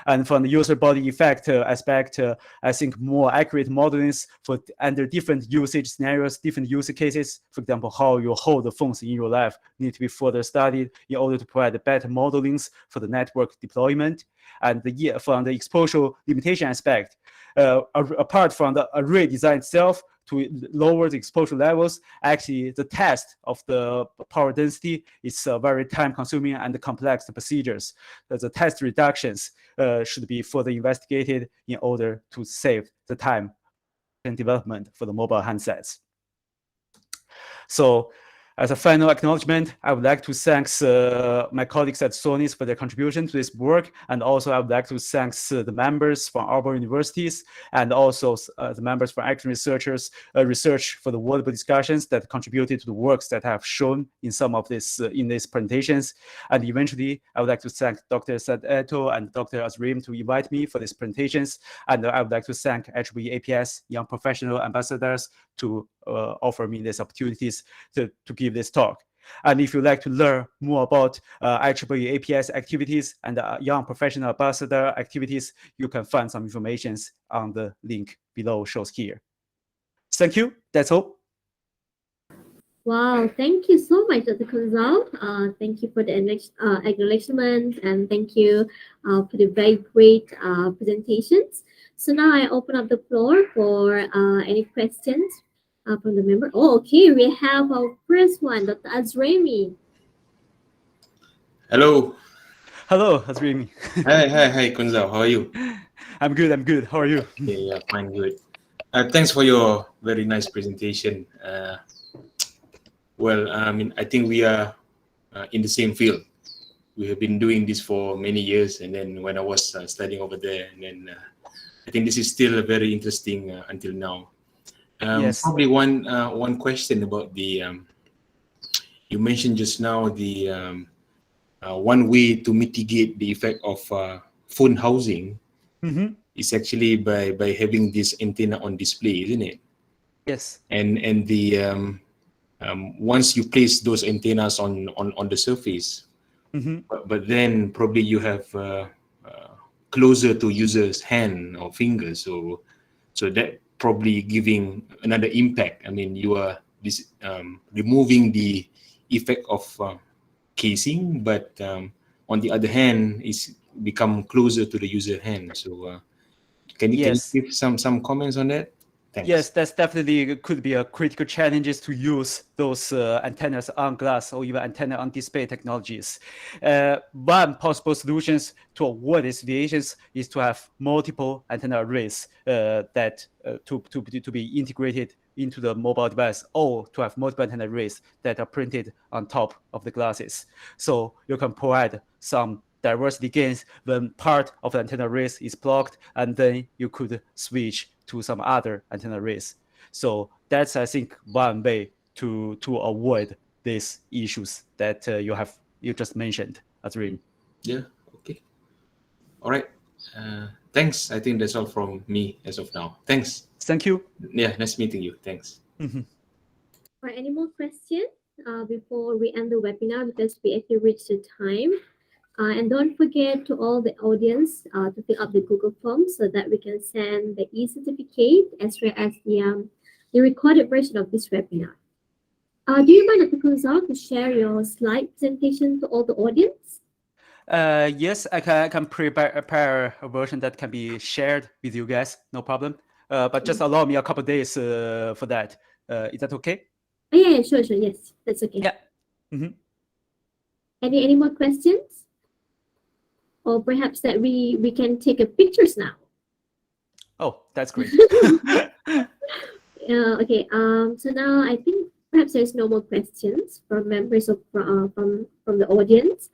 And from the user body effect aspect, I think more accurate modelings for under different usage scenarios, different use cases, for example, how you hold the phones in your life, need to be further studied in order to provide better modelings for the network deployment. And from the exposure limitation aspect, apart from the array design itself, to lower the exposure levels, actually the test of the power density is very time-consuming and complex procedures. The test reductions should be further investigated in order to save the time and development for the mobile handsets. So, as a final acknowledgement, I would like to thank my colleagues at Sony for their contribution to this work, and also I would like to thank the members from our universities and also the members from academic researchers research for the wordable discussions that contributed to the works that I have shown in some of this in these presentations. And eventually, I would like to thank Dr. Sadeto and Dr. Azrim to invite me for these presentations, and I would like to thank IEEE APS young professional ambassadors to offer me these opportunities to give this talk. And if you'd like to learn more about IEEE APS activities and young professional ambassador activities, you can find some information on the link below shows here. Thank you. That's all. Wow, thank you so much, Dr. Kunzal. Thank you for the acknowledgement, and thank you for the very great presentations. So now I open up the floor for any questions from the member. Oh, okay, we have our first one, Dr. Azremi. Hello. Hello, Azrimi. Hi, Kunzal. How are you? I'm good. How are you? Okay, yeah, fine, good. Thanks for your very nice presentation. Well, I mean, I think we are in the same field. We have been doing this for many years, and then when I was studying over there, and then I think this is still very interesting until now. Yes. Probably one question about the you mentioned just now the one way to mitigate the effect of phone housing is actually by having this antenna on display, isn't it? Yes. And the once you place those antennas on the surface, but then probably you have closer to user's hand or fingers, so that probably giving another impact. I mean, you are removing the effect of casing, but on the other hand, it's become closer to the user hand. So can you give some comments on that? Thanks. Yes, that's definitely could be a critical challenges to use those antennas on glass or even antenna on display technologies. One possible solutions to avoid these deviations is to have multiple antenna arrays that to be integrated into the mobile device, or to have multiple antenna arrays that are printed on top of the glasses. So you can provide some diversity gains when part of the antenna arrays is blocked, and then you could switch to some other antenna arrays. So that's, I think, one way to avoid these issues that you just mentioned, Azrim. Yeah. Okay. All right. Thanks. I think that's all from me as of now. Thanks. Thank you. Yeah. Nice meeting you. Thanks. For any more questions before we end the webinar, because we actually reached the time. And don't forget to all the audience to fill up the Google form so that we can send the e-certificate as well as the recorded version of this webinar. Do you mind, Dr. Kunzal, to share your slide presentation to all the audience? Yes, I can prepare a version that can be shared with you guys, no problem. But just allow me a couple of days for that. Is that okay? Oh, yeah, sure, yes, that's okay. Yeah. Any more questions? Or perhaps that we can take a pictures now. Oh, that's great. Okay. So now I think perhaps there's no more questions from members of from the audience.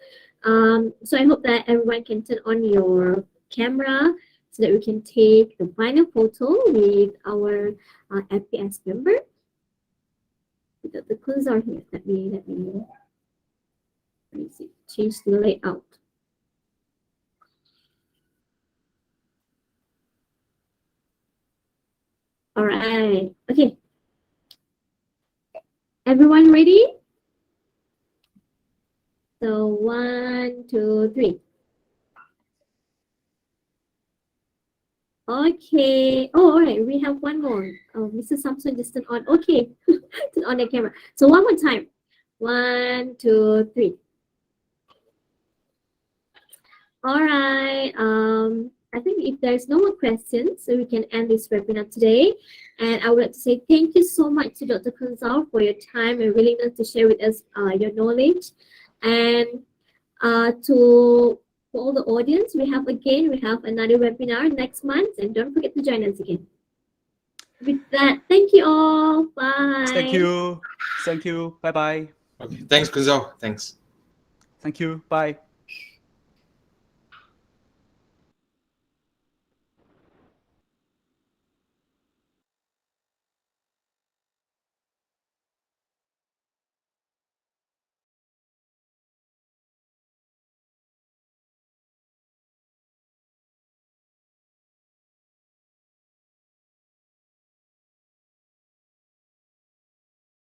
So I hope that everyone can turn on your camera so that we can take the final photo with our FPS member. The clues are here. Let me see. Change the layout. All right. Okay. Everyone ready? So 1, 2, 3. Okay. Oh, all right. We have one more. Oh, Mr. Samson just turned on. Okay, turn on the camera. So one more time. 1, 2, 3. All right. I think if there's no more questions, so we can end this webinar today. And I would like to say thank you so much to Dr. Kunzal for your time and willingness to share with us your knowledge. And to all the audience, we have another webinar next month, and don't forget to join us again. With that, thank you all. Bye. Thank you. Thank you. Bye bye. Okay, thanks, Kunzal. Thanks. Thank you. Bye.